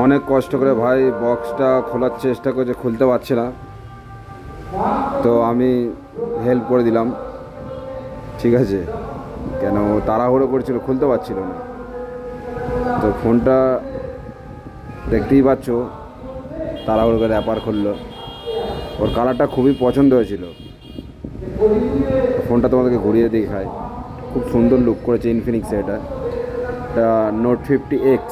অনেক কষ্ট করে ভাই বক্সটা খোলার চেষ্টা করছে, খুলতে পারছে না, তো আমি হেল্প করে দিলাম। ঠিক আছে, কেন তাড়াহুড়ো করছিল, খুলতে পারছিল না। তো ফোনটা দেখতেই পাচ্ছ, তাড়াহুড়ো করে অ্যাপার খুললো। ওর কালারটা খুবই পছন্দ হয়েছিল। ফোনটা তোমাদেরকে ঘুরিয়ে দেখায়, খুব সুন্দর লুক করেছে ইনফিনিক্সে। এটা নোট 50X।